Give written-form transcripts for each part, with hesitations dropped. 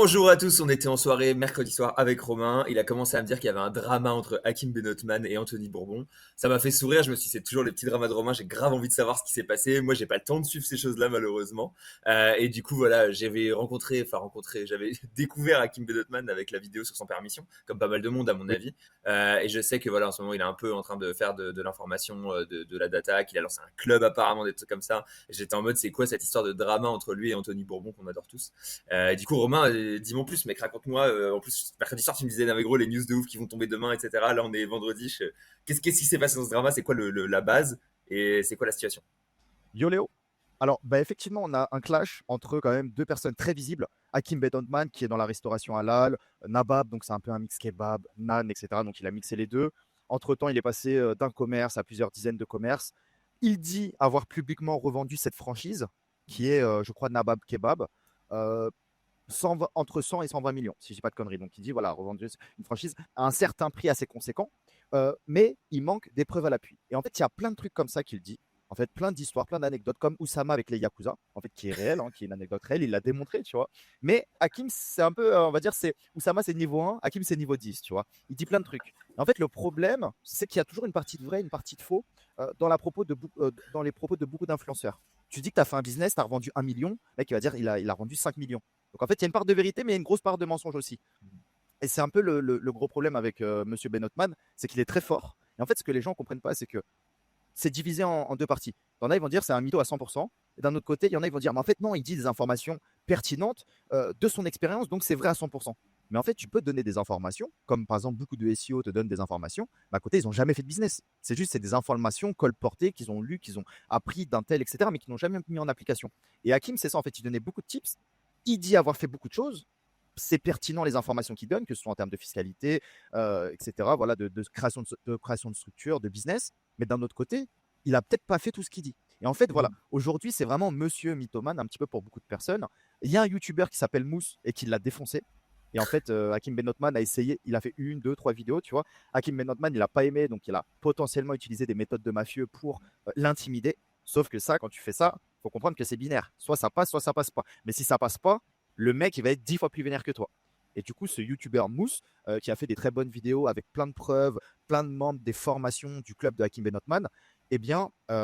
Bonjour à tous, on était en soirée mercredi soir avec Romain. Il a commencé à me dire qu'il y avait un drama entre Hakim Benotman et Anthony Bourbon. Ça m'a fait sourire, je me suis dit c'est toujours les petits dramas de Romain, j'ai grave envie de savoir ce qui s'est passé. Moi j'ai pas le temps de suivre ces choses-là malheureusement. Et du coup voilà, j'avais découvert Hakim Benotman avec la vidéo sur Sans Permission, comme pas mal de monde à mon Oui. avis. Et je sais que voilà en ce moment il est un peu en train de faire de l'information, de la data, qu'il a lancé un club apparemment, des trucs comme ça. Et j'étais en mode c'est quoi cette histoire de drama entre lui et Anthony Bourbon qu'on adore tous. Du coup, Romain, dis-moi plus, mec, raconte-moi. En plus, mercredi soir, tu me disais, non, mais gros, les news de ouf qui vont tomber demain, etc. Là, on est vendredi. Qu'est-ce qui s'est passé dans ce drama? C'est quoi la base? Et c'est quoi la situation? Yo Léo. Alors, effectivement, on a un clash entre quand même deux personnes très visibles. Hakim Benotman, qui est dans la restauration halal, Nabab, donc c'est un peu un mix kebab, nan, etc. Donc il a mixé les deux. Entre-temps, il est passé d'un commerce à plusieurs dizaines de commerces. Il dit avoir publiquement revendu cette franchise, qui est, je crois, Nabab Kebab, euh, entre 100 et 120 millions, si je dis pas de conneries. Donc il dit, voilà, revendu une franchise à un certain prix assez conséquent, mais il manque des preuves à l'appui. Et en fait, il y a plein de trucs comme ça qu'il dit. En fait, plein d'histoires, plein d'anecdotes, comme Oussama avec les Yakuza, en fait, qui est réel, hein, qui est une anecdote réelle, il l'a démontré, tu vois. Mais Hakim, c'est un peu, on va dire, c'est Oussama, c'est niveau 1, Hakim, c'est niveau 10, tu vois. Il dit plein de trucs. Et en fait, le problème, c'est qu'il y a toujours une partie de vrai, une partie de faux dans les propos de beaucoup d'influenceurs. Tu dis que tu as fait un business, tu as revendu 1 million, le mec, il va dire il a revendu 5 millions. Donc en fait, il y a une part de vérité, mais il y a une grosse part de mensonge aussi. Et c'est un peu le gros problème avec Monsieur Benotman, c'est qu'il est très fort. Et en fait, ce que les gens ne comprennent pas, c'est que c'est divisé en deux parties. Il y en a, ils vont dire c'est un mytho à 100%. Et d'un autre côté, il y en a, ils vont dire mais en fait, non, il dit des informations pertinentes de son expérience, donc c'est vrai à 100%. Mais en fait, tu peux donner des informations, comme par exemple beaucoup de SEO te donnent des informations, mais à côté, ils n'ont jamais fait de business. C'est des informations colportées qu'ils ont lues, qu'ils ont appris d'un tel, etc., mais qu'ils n'ont jamais mis en application. Et Hakim, c'est ça, en fait, il donnait beaucoup de tips. Il dit avoir fait beaucoup de choses, c'est pertinent les informations qu'il donne, que ce soit en termes de fiscalité, etc., voilà, de création de structure, de business. Mais d'un autre côté, il a peut-être pas fait tout ce qu'il dit. Et en fait, voilà, aujourd'hui, c'est vraiment Monsieur Mythoman, un petit peu pour beaucoup de personnes. Il y a un YouTuber qui s'appelle Mousse et qui l'a défoncé. Et en fait, Hakim Benotman a essayé, il a fait une, deux, trois vidéos, tu vois. Hakim Benotman, il n'a pas aimé, donc il a potentiellement utilisé des méthodes de mafieux pour l'intimider. Sauf que ça, quand tu fais ça, il faut comprendre que c'est binaire. Soit ça passe pas. Mais si ça passe pas, le mec, il va être 10 fois plus vénère que toi. Et du coup, ce YouTuber Mousse, qui a fait des très bonnes vidéos avec plein de preuves, plein de membres des formations du club de Hakim Benotman, eh bien, il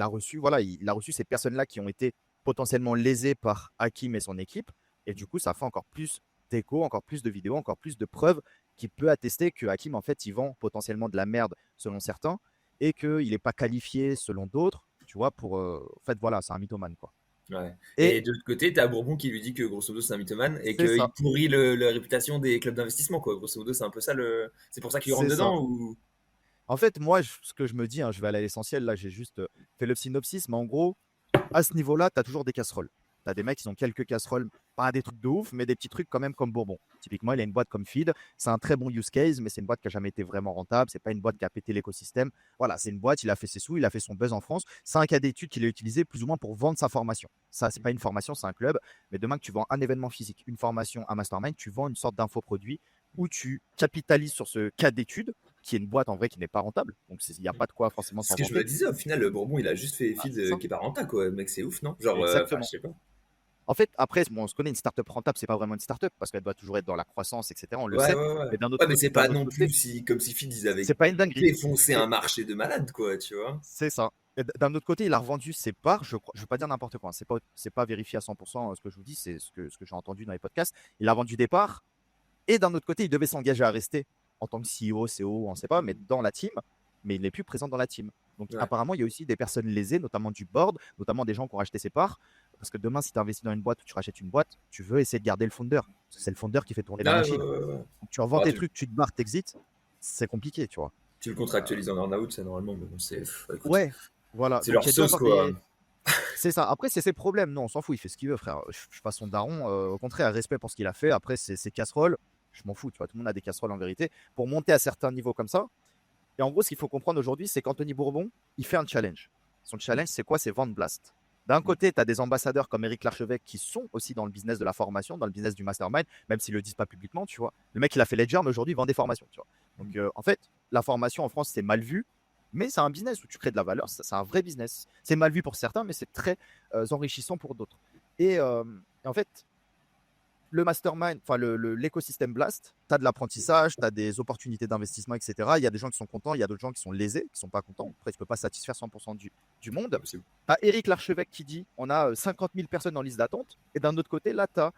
a reçu, voilà, il a reçu ces personnes-là qui ont été potentiellement lésées par Hakim et son équipe. Et du coup, ça fait encore plus d'écho, encore plus de vidéos, encore plus de preuves qui peut attester que Hakim, en fait, il vend potentiellement de la merde selon certains et qu'il n'est pas qualifié selon d'autres, tu vois, pour. En fait, voilà, c'est un mythomane, quoi. Ouais. Et Et de l'autre côté, t'as Bourbon qui lui dit que grosso modo c'est un mythomane et c'est qu'il ça, pourrit la réputation des clubs d'investissement, quoi. Grosso modo, c'est un peu ça le. C'est pour ça qu'il rentre c'est ça. dedans ou. En fait, moi, ce que je me dis, hein, je vais aller à l'essentiel, là, j'ai juste fait le synopsis, mais en gros, à ce niveau-là, tu as toujours des casseroles. Tu as des mecs qui ont quelques casseroles, pas des trucs de ouf, mais des petits trucs quand même comme Bourbon. Typiquement, il a une boîte comme Feed. C'est un très bon use case, mais c'est une boîte qui n'a jamais été vraiment rentable. C'est pas une boîte qui a pété l'écosystème. Voilà, c'est une boîte, il a fait ses sous, il a fait son buzz en France. C'est un cas d'étude qu'il a utilisé plus ou moins pour vendre sa formation. Ça, c'est pas une formation, c'est un club. Mais demain que tu vends un événement physique, une formation, un mastermind, tu vends une sorte d'infoproduit où tu capitalises sur ce cas d'étude qui est une boîte en vrai qui n'est pas rentable. Donc, il n'y a pas de quoi forcément C'est ce s'en que je me vanter. disais, au final, Bourbon, il a juste fait Ah, feed c'est ça. qui est pas rentable, quoi. Mec, c'est ouf, non? Genre, enfin, je Exactement. sais pas. En fait, après, bon, on se connaît, une startup rentable, c'est pas vraiment une startup parce qu'elle doit toujours être dans la croissance, etc. On le Ouais, sait. ouais, ouais. Mais Ouais, mais c'est pas d'un autre non plus côté, si, comme si feed ils avaient c'est pas une dinguerie. défoncé un Et marché de malade, quoi, tu vois. c'est ça. Et d'un autre côté, il a revendu ses parts. Je veux pas dire n'importe quoi, hein. C'est pas vérifié à 100% ce que je vous dis, c'est ce que j'ai entendu dans les podcasts. Il a vendu des parts. Et d'un autre côté, il devait s'engager à rester en tant que CEO, CEO, on ne sait pas, mais dans la team. Mais il n'est plus présent dans la team. Donc Ouais. apparemment, il y a aussi des personnes lésées, notamment du board, notamment des gens qui ont racheté ses parts. Parce que demain, si tu investis dans une boîte ou tu rachètes une boîte, tu veux essayer de garder le founder. Parce que c'est le founder qui fait tourner la Ouais, ouais, machine. ouais, ouais. Donc tu revends Bah, tes trucs, tu te barres, t'exites, c'est compliqué, tu vois. tu le contractualises en earn-out, ça, normalement, mais bon, c'est. Écoute, Ouais, voilà. c'est Donc leur il y a deux sauce, parts quoi. des. C'est ça. Après, c'est ses problèmes. Non, on s'en fout. Il fait ce qu'il veut, frère. Je suis pas son daron. Au contraire, respect pour ce qu'il a fait. Après, c'est ses casseroles. Je m'en fous. Tu vois, tout le monde a des casseroles en vérité. Pour monter à certains niveaux comme ça. Et en gros, ce qu'il faut comprendre aujourd'hui, c'est qu'Anthony Bourbon, il fait un challenge. Son challenge, c'est quoi? C'est vendre Blast. D'un côté, tu as des ambassadeurs comme Eric Larchevêque qui sont aussi dans le business de la formation, dans le business du mastermind, même s'ils ne le disent pas publiquement, tu vois. Le mec, il a fait Ledger, mais aujourd'hui, il vend des formations, tu vois. Donc, en fait, la formation en France, c'est mal vu, mais c'est un business où tu crées de la valeur, c'est un vrai business. C'est mal vu pour certains, mais c'est très enrichissant pour d'autres. Et en fait, le mastermind, enfin l'écosystème Blast, tu as de l'apprentissage, tu as des opportunités d'investissement, etc. Il y a des gens qui sont contents, il y a d'autres gens qui sont lésés, qui ne sont pas contents. Après, tu ne peux pas satisfaire 100% du monde. Impossible. Tu as Eric Larchevêque qui dit on a 50 000 personnes en liste d'attente. Et d'un autre côté, là, tu as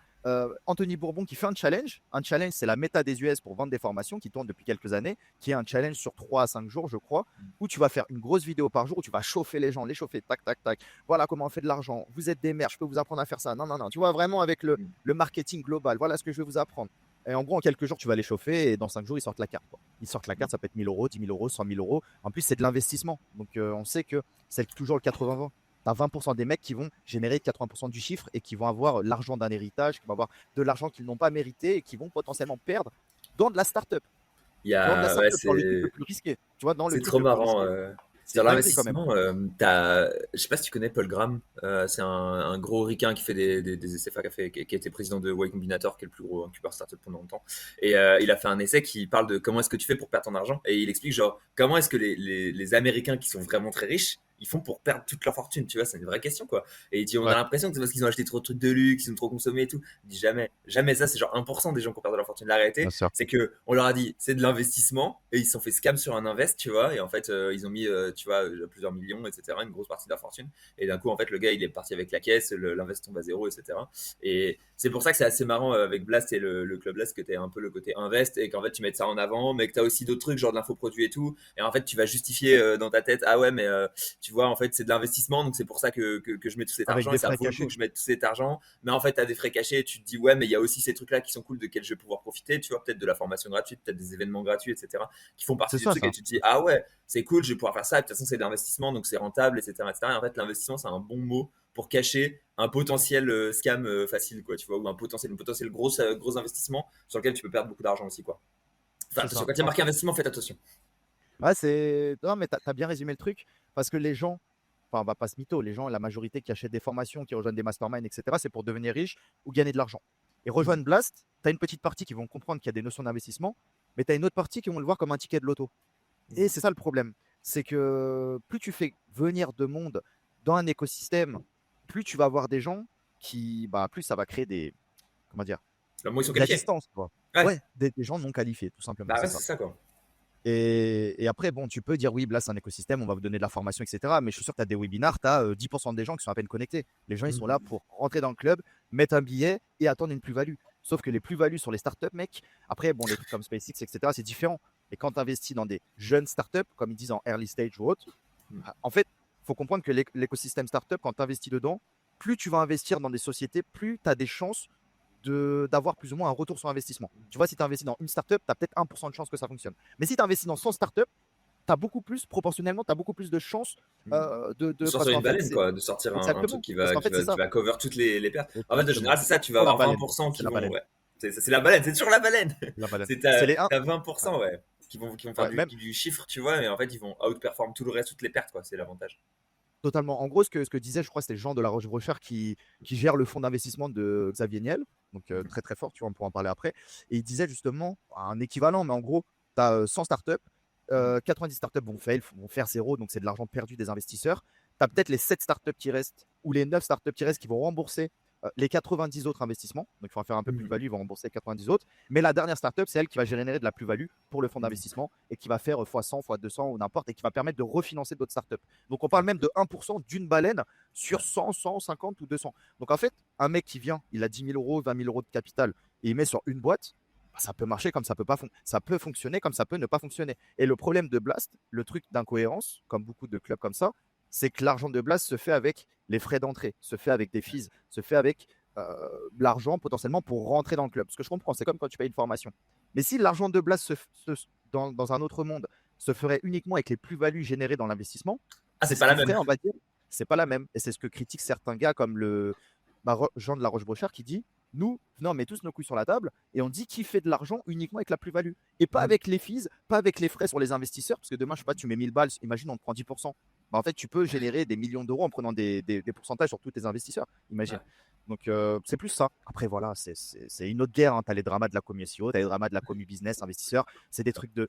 Anthony Bourbon qui fait un challenge. Un challenge, c'est la méta des US pour vendre des formations qui tourne depuis quelques années, qui est un challenge sur 3 à 5 jours, je crois, où tu vas faire une grosse vidéo par jour, où tu vas chauffer les gens, les chauffer, tac, tac, tac. Voilà comment on fait de l'argent. Vous êtes des mères, je peux vous apprendre à faire ça. Non, non, non. Tu vois, vraiment avec le marketing global. Voilà ce que je vais vous apprendre. Et en gros, en quelques jours, tu vas les chauffer et dans 5 jours, ils sortent la carte, quoi. Ils sortent la carte, ça peut être 1 000 euros, 10 000 euros, 100 000 euros. En plus, c'est de l'investissement. Donc, on sait que c'est toujours le 80-20. Tu as 20% des mecs qui vont générer 80% du chiffre et qui vont avoir l'argent d'un héritage, qui vont avoir de l'argent qu'ils n'ont pas mérité et qui vont potentiellement perdre dans de la start-up. Il y Dans de la a, ouais, start-up, dans le truc le plus risqué. Tu vois, dans le c'est truc trop le plus marrant. risqué. C'est Sur une dinguerie quand même. l'investissement, je sais pas si tu connais Paul Graham. C'est un gros ricain qui fait des essais, qui a été président de Y Combinator, qui est le plus gros incubateur startup pendant longtemps. Et il a fait un essai qui parle de comment est-ce que tu fais pour perdre ton argent. Et il explique genre comment est-ce que les Américains qui sont vraiment très riches, ils font pour perdre toute leur fortune, tu vois, c'est une vraie question quoi. Et il dit on a Ouais. l'impression que c'est parce qu'ils ont acheté trop de trucs de luxe, ils ont trop consommé et tout. Il dit jamais, jamais ça, c'est genre 1% des gens qui ont perdu leur fortune. La réalité, Bien sûr. c'est que on leur a dit c'est de l'investissement et ils se sont fait scam sur un invest, tu vois, et en fait ils ont mis tu vois plusieurs millions, etc., une grosse partie de leur fortune, et d'un coup en fait le gars il est parti avec la caisse, l'invest tombe à zéro, etc. Et c'est pour ça que c'est assez marrant avec Blast et le Club Blast, que t'es un peu le côté invest et qu'en fait tu mets ça en avant, mais que t'as aussi d'autres trucs genre de l'infoproduit et tout, et en fait tu vas justifier dans ta tête ah ouais mais tu vois en fait c'est de l'investissement, donc c'est pour ça que je mets tout cet Avec argent des et ça frais vaut le coup cachés. que je mette tout cet argent, mais en fait t'as des frais cachés et tu te dis ouais mais il y a aussi ces trucs là qui sont cool de quels je vais pouvoir profiter, tu vois, peut-être de la formation gratuite, peut-être des événements gratuits, etc., qui font partie C'est du ça, truc, et ça. tu te dis ah ouais c'est cool, je vais pouvoir faire ça, et de toute façon c'est de l'investissement donc c'est rentable, etc., etc. Et en fait l'investissement c'est un bon mot pour cacher un potentiel scam facile quoi, tu vois, ou un potentiel gros investissement sur lequel tu peux perdre beaucoup d'argent aussi quoi. Enfin C'est attention, ça. quand il y a En marqué fait, investissement faites attention. ouais, c'est. Non, mais t'as bien résumé le truc. Parce que les gens, enfin, on va pas se mytho, les gens, la majorité qui achètent des formations, qui rejoignent des masterminds, etc., c'est pour devenir riche ou gagner de l'argent. Et rejoindre Blast, tu as une petite partie qui vont comprendre qu'il y a des notions d'investissement, mais tu as une autre partie qui vont le voir comme un ticket de loto. Et c'est ça le problème. C'est que plus tu fais venir de monde dans un écosystème, plus tu vas avoir des gens qui, bah, plus ça va créer des, comment dire, Moi ils sont de la qualifiés. distance, quoi. Ouais, Ouais, des gens non qualifiés, tout simplement, bah c'est ouais ça. c'est ça quoi. Et après, bon, tu peux dire oui, là, c'est un écosystème, on va vous donner de la formation, etc. Mais je suis sûr que tu as des webinars, tu as 10% des gens qui sont à peine connectés. Les gens, ils sont là pour rentrer dans le club, mettre un billet et attendre une plus-value. Sauf que les plus-values sur les startups, mec, après, bon, les trucs comme SpaceX, etc., c'est différent. Et quand tu investis dans des jeunes startups, comme ils disent en early stage ou autre, en fait, il faut comprendre que l'écosystème startup, quand tu investis dedans, plus tu vas investir dans des sociétés, plus tu as des chances d'avoir plus ou moins un retour sur investissement. Tu vois, si tu investis dans une startup, tu as peut-être 1% de chance que ça fonctionne. Mais si tu investis dans 100 startups, tu as beaucoup plus, proportionnellement, tu as beaucoup plus de chances De parce sortir une qu'en fait, baleine, c'est quoi, de sortir un truc exactement. Parce qu'en fait, c'est qui ça. va cover toutes les pertes. En fait, de Exactement. général, c'est ça, tu vas Oh, la avoir baleine. 20% C'est qui la vont. baleine. Ouais. C'est la baleine, c'est toujours la baleine. La baleine. C'est C'est les 1. t'as Ouais. 20%, ouais, qui vont faire Ouais, même du chiffre, tu vois, mais en fait, ils vont outperform tout le reste, toutes les pertes, quoi, c'est l'avantage. totalement. En gros, ce que disait, je crois, c'était Jean de la Roche-Brochard qui gère le fonds d'investissement de Xavier Niel. Donc, très, très fort, tu vois, on pourra en parler après. Et il disait justement un équivalent, mais en gros, tu as 100 startups. 90 startups vont fail, vont faire zéro, donc c'est de l'argent perdu des investisseurs. Tu as peut-être les 7 startups qui restent ou les 9 startups qui restent qui vont rembourser les 90 autres investissements. Donc, il faudra faire un peu plus de value, ils vont rembourser les 90 autres. Mais la dernière startup, c'est elle qui va générer de la plus-value pour le fonds d'investissement et qui va faire x100, x200 ou n'importe, et qui va permettre de refinancer d'autres startups. Donc, on parle même de 1% d'une baleine sur 100, 150 ou 200. Donc, en fait, un mec qui vient, il a 10 000 euros, 20 000 euros de capital et il met sur une boîte, bah, ça peut marcher comme ça peut pas ça peut fonctionner comme ça peut ne pas fonctionner. Et le problème de Blast, le truc d'incohérence, comme beaucoup de clubs comme ça, c'est que l'argent de Blast se fait avec les frais d'entrée, se fait avec des fees, se fait avec l'argent potentiellement pour rentrer dans le club. Ce que je comprends, c'est comme quand tu payes une formation. Mais si l'argent de Blast dans un autre monde se ferait uniquement avec les plus-values générées dans l'investissement, Ah, c'est c'est ce pas la qui même. ferait, on va dire, c'est pas la même. Et c'est ce que critiquent certains gars comme Jean de la Roche-Brochard qui dit nous, venons, on met tous nos couilles sur la table et on dit qui fait de l'argent uniquement avec la plus-value et pas avec les fees, pas avec les frais sur les investisseurs. Parce que demain, je sais pas, tu mets 1000 balles, imagine, on te prend 10%. Bah, en fait, tu peux générer des millions d'euros en prenant des pourcentages sur tous tes investisseurs, imagine. Donc, c'est plus ça. Après, voilà, c'est une autre guerre. Hein. Tu as les dramas de la commu SEO, tu as les dramas de la commu business, investisseurs. C'est des trucs de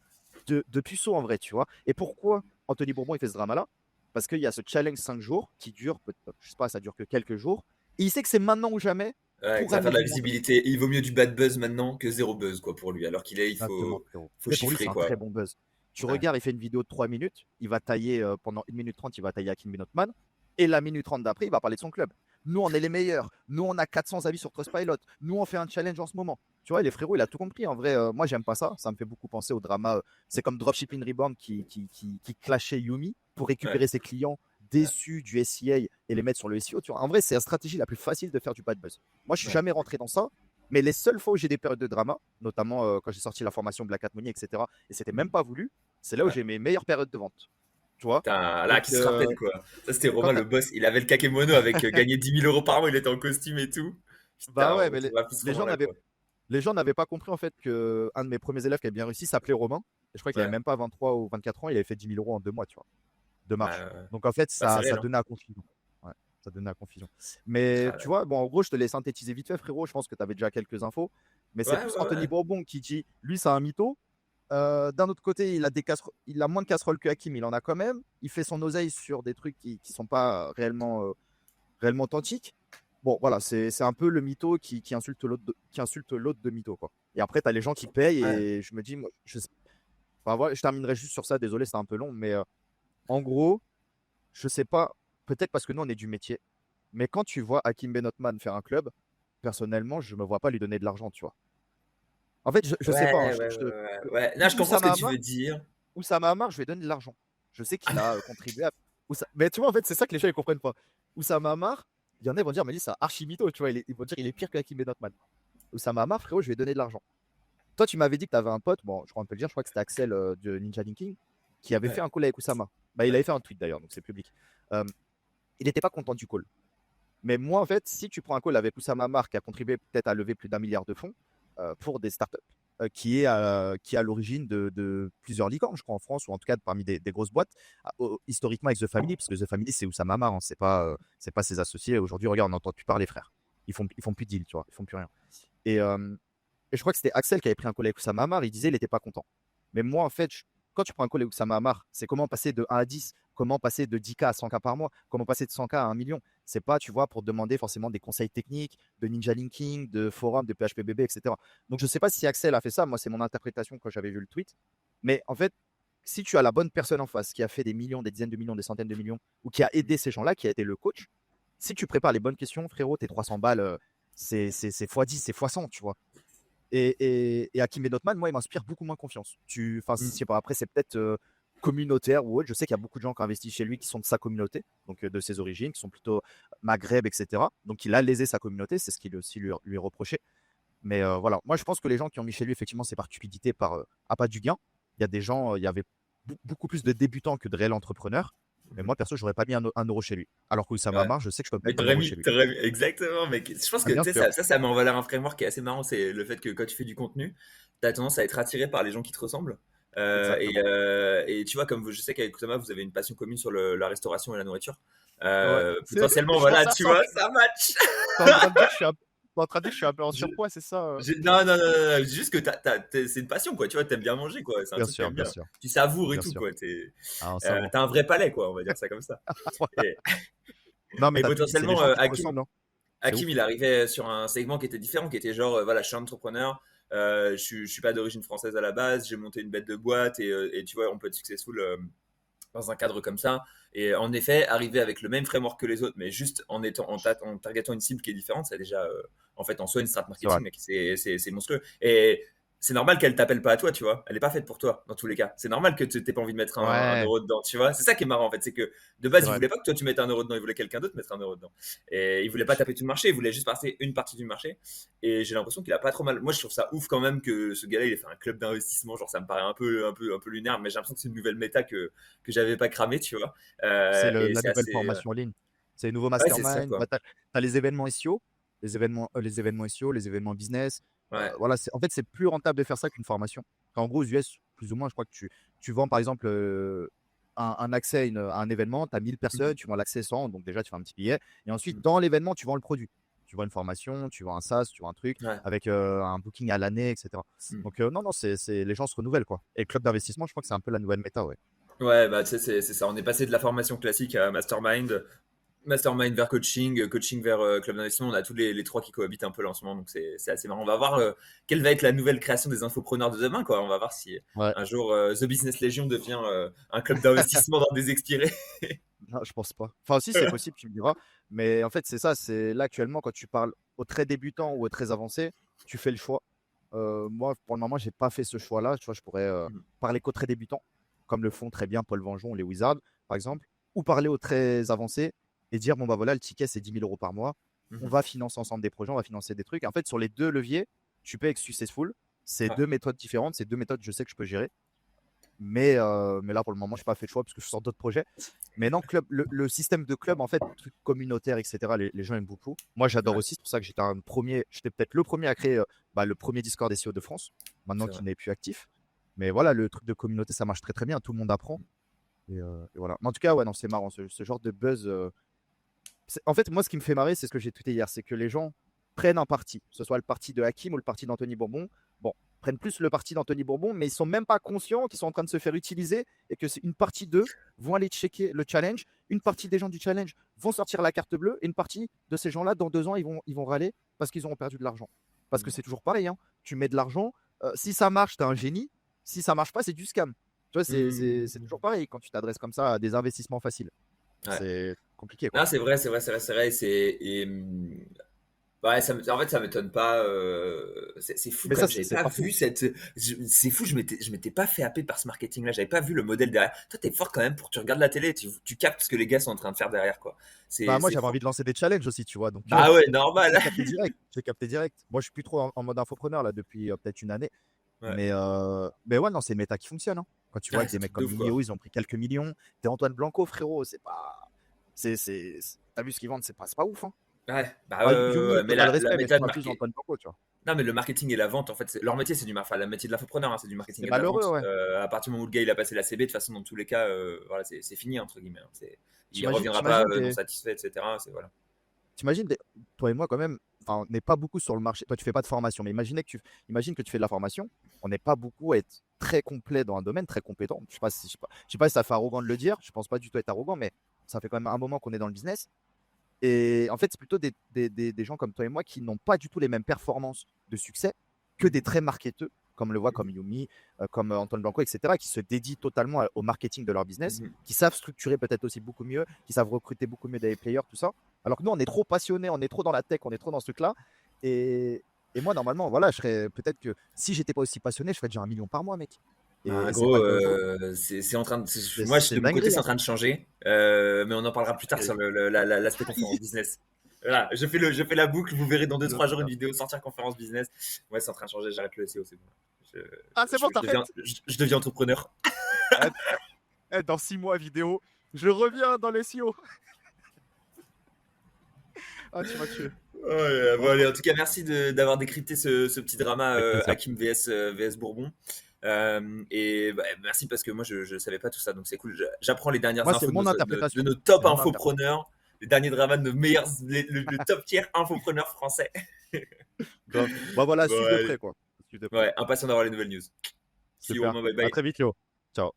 puceaux en vrai, tu vois. Et pourquoi Anthony Bourbon il fait ce drama-là? Parce qu'il y a ce challenge 5 jours qui dure, je sais pas, ça dure que quelques jours. Et il sait que c'est maintenant ou jamais Ouais, que pour ça va faire ramener de la du monde. visibilité. Il vaut mieux du bad buzz maintenant que zéro buzz, quoi, pour lui. Alors il Exactement, frérot. faut Mais pour lui, c'est chiffrer, un quoi. très bon buzz. Tu Ouais. regardes, il fait une vidéo de 3 minutes, il va tailler pendant 1 minute 30, il va tailler Hakim Benotman, et la minute 30 d'après, il va parler de son club. Nous, on est les meilleurs. Nous, on a 400 avis sur Trustpilot. Nous, on fait un challenge en ce moment. Tu vois, les frérots, il a tout compris. En vrai, moi, j'aime pas ça. Ça me fait beaucoup penser au drama. C'est comme Dropshipping Reborn qui clashait Yumi pour Ouais. récupérer ses clients déçus du SEA et les mettre sur le SEO. Tu vois, en vrai, c'est la stratégie la plus facile de faire du bad buzz. Moi, je suis Ouais. jamais rentré dans ça. Mais les seules fois où j'ai des périodes de drama, notamment quand j'ai sorti la formation Black Hat Money, etc., et c'était même pas voulu, c'est là où Ouais. j'ai mes meilleures périodes de vente. Tu vois. Putain, là, Donc, qui se rappelle, quoi. Ça, c'était quand Romain, le boss. Il avait le kakémono avec gagner 10 000 euros par mois. Il était en costume et tout. bah Putain, ouais, on mais se voit plus ce les gens Romain-là, n'avaient quoi. les gens n'avaient pas compris en fait que un de mes premiers élèves qui avait bien réussi s'appelait Romain. Et je crois qu'il avait Ouais. même pas 23 ou 24 ans, il avait fait 10 000 euros en 2 mois, tu vois, de marche. Bah, Donc en fait, c'est ça réel, hein. donnait à confusion. Ouais, ça donnait à confusion. Mais Ah, tu ouais. vois, bon, en gros, je te l'ai synthétisé vite fait, frérot. Je pense que tu avais déjà quelques infos. Mais c'est Ouais, plus ouais, Anthony ouais. Bourbon qui dit, lui, c'est un mytho. D'un autre côté, il a moins de casseroles que Hakim, il en a quand même. Il fait son oseille sur des trucs qui sont pas réellement authentiques. Bon, voilà, c'est un peu le mytho qui insulte l'autre de mytho, quoi. Et après, tu as les gens qui payent Ouais. et je me dis, moi, enfin, voilà, je terminerai juste sur ça. Désolé, c'est un peu long, mais en gros, je sais pas, peut-être parce que nous, on est du métier, mais quand tu vois Hakim Benotman faire un club, personnellement, je me vois pas lui donner de l'argent, tu vois. En fait, je sais Ouais, pas, hein, ouais, ouais, ouais. Ouais. Non, je où comprends ça ce que m'a tu veux dire. Oussama Hamar, je vais donner de l'argent. Je sais qu'il a contribué à. Mais tu vois, en fait, c'est ça que les gens ne comprennent pas. Oussama Hamar, il y en a qui vont dire, mais lui, c'est un archi mytho, tu vois. Ils vont dire, il est pire que Hakim Benotman. Oussama Hamar, frérot, je vais donner de l'argent. Toi, tu m'avais dit que tu avais un pote, bon, je crois qu'on peut le dire, je crois que c'était Axel de Ninja Linking, qui avait fait Ouais. un call avec Oussama. Bah, il avait fait un tweet d'ailleurs, donc c'est public. Euh, il n'était pas content du call. Mais moi, en fait, si tu prends un call avec Oussama Hamar, qui a contribué peut-être à lever plus d'1 milliard de fonds pour des startups, qui est à l'origine de plusieurs licornes, je crois, en France, ou en tout cas parmi des grosses boîtes, historiquement avec The Family, parce que The Family, c'est Oussama Hamar, hein, c'est pas ses associés. Aujourd'hui, regarde, on n'entend plus parler, frère. Ils font plus de deal, tu vois, ils font plus rien. Et, euh, et je crois que c'était Axel qui avait pris un call avec Oussama Hamar, il disait il n'était pas content. Mais moi, en fait, quand tu prends un call avec Oussama Hamar, c'est comment passer de 1 à 10, comment passer de 10K à 100K par mois, comment passer de 100K à 1 million. C'est pas, tu vois, pour demander forcément des conseils techniques, de Ninja Linking, de forum, de PHPBB, etc. Donc, je sais pas si Axel a fait ça. Moi, c'est mon interprétation quand j'avais vu le tweet. Mais en fait, si tu as la bonne personne en face qui a fait des millions, des dizaines de millions, des centaines de millions, ou qui a aidé ces gens-là, qui a été le coach, si tu prépares les bonnes questions, frérot, tes 300 balles, c'est x10, c'est x100, tu vois. Et Hakim Benotman, moi, il m'inspire beaucoup moins confiance. Enfin, je Mm. sais pas, après, c'est peut-être communautaire ou autre. Je sais qu'il y a beaucoup de gens qui investissent chez lui qui sont de sa communauté, donc de ses origines, qui sont plutôt Maghreb, etc. Donc, il a lésé sa communauté, c'est ce qu'il aussi lui reprochait. Mais voilà, moi, je pense que les gens qui ont mis chez lui, effectivement, c'est par cupidité, par appât du gain. Il y a des gens, il y avait beaucoup plus de débutants que de réels entrepreneurs. Mais moi, perso, j'aurais pas mis un euro chez lui. Alors que ça Ouais. marche, je sais que je peux Mais mettre 1 euro chez lui. exactement, mec. Je pense Ah, que tu bien sais, sûr. ça met en valeur un framework qui est assez marrant. C'est le fait que quand tu fais du contenu, tu as tendance à être attiré par les gens qui te ressemblent. Exactement. Et tu vois, comme je sais qu'avec Kusama, vous avez une passion commune sur la restauration et la nourriture. Ouais. Potentiellement, Je voilà, pensais à tu ça. vois, ça match. T'es en train de dire que t'es en train de dire que je suis un peu en Je- surpoids, c'est ça non, non, non, non, non, juste que c'est une passion, quoi. Tu vois, t'aimes bien manger, quoi. C'est un Bien truc que sûr, t'aimes bien bien. sûr, Tu savoures et bien tout, sûr. quoi. Ah, on savoure. T'as un vrai palais, quoi. On va dire ça comme ça. Voilà. Et, Non, mais et t'as tout dit, c'est les potentiellement, gens qui te Hakim, ressemblent, hein. C'est Hakim, ouf. il arrivait sur un segment qui était différent, qui était genre, voilà, je suis entrepreneur, je suis pas d'origine française à la base, j'ai monté une bête de boîte et tu vois, on peut être successful dans un cadre comme ça. Et en effet, arriver avec le même framework que les autres, mais juste en targetant une cible qui est différente, c'est déjà, en fait, en soi, une strat C'est vrai. marketing, mec. C'est monstrueux. Et c'est normal qu'elle t'appelle pas à toi, tu vois. Elle est pas faite pour toi, dans tous les cas. C'est normal que tu n'aies pas envie de mettre un Ouais, euro dedans, tu vois. C'est ça qui est marrant, en fait. C'est que de c'est base, il vrai. voulait pas que toi tu mettes un euro dedans, il voulait quelqu'un d'autre mettre un euro dedans. Et il voulait pas taper tout le marché, il voulait juste passer une partie du marché. Et j'ai l'impression qu'il a pas trop mal. Moi, je trouve ça ouf quand même que ce gars-là, il ait fait un club d'investissement. Genre, ça me paraît un peu lunaire, mais j'ai l'impression que c'est une nouvelle méta que j'avais pas cramé, tu vois. C'est Et la c'est nouvelle assez. formation en ligne. C'est les nouveaux Ouais, c'est ça, masterminds. quoi. Bah, t'as les événements SEO, les événements SEO, les événements business. Ouais. Voilà, en fait, c'est plus rentable de faire ça qu'une formation. En gros, aux US, plus ou moins, je crois que tu vends par exemple un accès à un événement, tu as 1000 personnes, Mhm. tu vends l'accès 100, donc déjà tu fais un petit billet. Et ensuite, Mhm. dans l'événement, tu vends le produit. Tu vends une formation, tu vends un SaaS, tu vends un truc Ouais. avec un booking à l'année, etc. Mhm. Donc, non, non, les gens se renouvellent, quoi. Et le club d'investissement, je crois que c'est un peu la nouvelle méta, ouais. Ouais, bah, tu sais, c'est ça. On est passé de la formation classique à Mastermind. Mastermind vers coaching, coaching vers club d'investissement. On a tous les trois qui cohabitent un peu là en ce moment, donc c'est assez marrant. On va voir quelle va être la nouvelle création des infopreneurs de demain, quoi. On va voir si Ouais. un jour The Business Legion devient un club d'investissement dans des expirés. Non, je pense pas. Enfin, si, c'est possible, tu me diras. Mais en fait, c'est ça. C'est là, actuellement, quand tu parles aux très débutants ou aux très avancés, tu fais le choix. Moi, pour le moment, j'ai pas fait ce choix-là. Tu vois, je pourrais parler qu'aux très débutants, comme le font très bien Paul Vengeon, les Wizards, par exemple, ou parler aux très avancés et dire, bon, bah voilà, le ticket, c'est 10 000 euros par mois. On va financer ensemble des projets, on va financer des trucs. En fait, sur les deux leviers, tu peux être successful. C'est Ouais. deux méthodes différentes. C'est deux méthodes, je sais que je peux gérer. Mais là, pour le moment, je n'ai pas fait le choix parce que je suis sur d'autres projets. Mais non, le système de club, en fait, truc communautaire, etc., les gens aiment beaucoup. Moi, j'adore Ouais. aussi. C'est pour ça que j'étais peut-être le premier à créer le premier Discord SEO de France, maintenant C'est vrai. qu'il n'est plus actif. Mais voilà, le truc de communauté, ça marche très très bien. Tout le monde apprend. Et voilà. Mais en tout cas, ouais, non, c'est marrant. Ce genre de buzz. En fait, moi, ce qui me fait marrer, c'est ce que j'ai tweeté hier, c'est que les gens prennent un parti, que ce soit le parti de Hakim ou le parti d'Anthony Bourbon. Bon, prennent plus le parti d'Anthony Bourbon, mais ils sont même pas conscients qu'ils sont en train de se faire utiliser et que c'est une partie d'eux vont aller checker le challenge, une partie des gens du challenge vont sortir la carte bleue, et une partie de ces gens-là, dans 2 ans, ils vont râler parce qu'ils auront perdu de l'argent. Parce que c'est toujours pareil, hein. Tu mets de l'argent, si ça marche, tu es un génie, si ça marche pas, c'est du scam. Tu vois, c'est toujours pareil quand tu t'adresses comme ça à des investissements faciles. Ouais. C'est compliqué, quoi. Ah, c'est vrai, c'est vrai, c'est vrai, c'est vrai. Ouais, en fait, ça m'étonne pas. C'est fou Mais quand ça, même. c'est J'avais c'est pas partout. vu cette. C'est fou. Je m'étais pas fait happer par ce marketing-là. J'avais pas vu le modèle derrière. Toi, t'es fort quand même pour que tu regardes la télé. Tu captes ce que les gars sont en train de faire derrière, quoi. Bah, moi, C'est j'avais fort. envie de lancer des challenges aussi, tu vois. Donc, Bah ouais, normal. j'ai capté direct. J'ai capté direct. Moi, je suis plus trop en mode infopreneur là depuis peut-être une année. Ouais. Mais ouais, non, c'est une méta qui fonctionne, hein. Quand tu vois Ouais, que c'est des un mecs truc de comme ouf, quoi. Mimio, ils ont pris quelques millions. T'es Antoine Blanco, frérot. C'est pas. T'as vu ce qu'ils vendent, c'est pas ouf, hein. Ouais, bah Bah, ouais, ouais, Yumi, ouais. Mais total la respect, mais je méta de parle plus marketing. d'Antoine Blanco, tu vois. Non, mais le marketing et la vente, en fait, leur métier, enfin, le métier de l'infopreneur, hein, c'est du C'est marketing et de la malheureux, vente. ouais. À partir du moment où le gars il a passé la CB, de toute façon, dans tous les cas, voilà, c'est fini, entre guillemets, hein. Il T'imagines, reviendra pas t'imagines non des, satisfait, etc. Voilà. T'imagines, toi et moi, quand même, enfin, on n'est pas beaucoup sur le marché. Toi, tu fais pas de formation, mais imagine que tu fais de la formation. On n'est pas beaucoup à être très complet dans un domaine, très compétent. Je sais pas si ça fait arrogant de le dire. Je pense pas du tout être arrogant, mais ça fait quand même un moment qu'on est dans le business. Et en fait, c'est plutôt des gens comme toi et moi qui n'ont pas du tout les mêmes performances de succès que des Mhm. très marketeux, comme le voit comme Mhm. Yumi, comme Antoine Blanco, etc., qui se dédient totalement au marketing de leur business, Mhm. qui savent structurer peut-être aussi beaucoup mieux, qui savent recruter beaucoup mieux des players, tout ça. Alors que nous, on est trop passionnés, on est trop dans la tech, on est trop dans ce truc-là. Et moi, normalement, voilà, je serais peut-être que si j'étais pas aussi passionné, je ferais déjà 1 million par mois, mec. Bah, Et c'est gros, pas le cas aujourd'hui. c'est en train de. Moi, C'est de une mon côté, dinguerie, c'est en hein. train de changer. Mais on en C'est parlera plus une tard sur dinguerie. l'aspect conférence business. Voilà, je fais la boucle. Vous verrez dans deux Tu vois, trois c'est jours une ça. vidéo sortir conférence business. Ouais, c'est en train de changer. J'arrête le SEO, c'est bon. Je, Ah, c'est bon, t'arrêtes. je deviens entrepreneur. Dans 6 mois, vidéo, je reviens dans les SEO. Ah, tu m'as tué. Ouais, bon, Non, allez, en franchement, tout cas, merci d'avoir décrypté ce petit drama avec plaisir. Hakim VS Bourbon. Et bah, merci parce que moi je savais pas tout ça, donc c'est cool. J'apprends les dernières Moi, c'est infos mon de interprétation. nos C'est top mon interprétation. infopreneurs, les derniers dramas de nos meilleurs, le top tier infopreneurs français. Grave. Bah voilà, Bon, suivre de allez. près, quoi. Suivre de près. Ouais, impatient d'avoir les nouvelles news. See you Super. Romain, bye À bye. très vite, Léo. Ciao.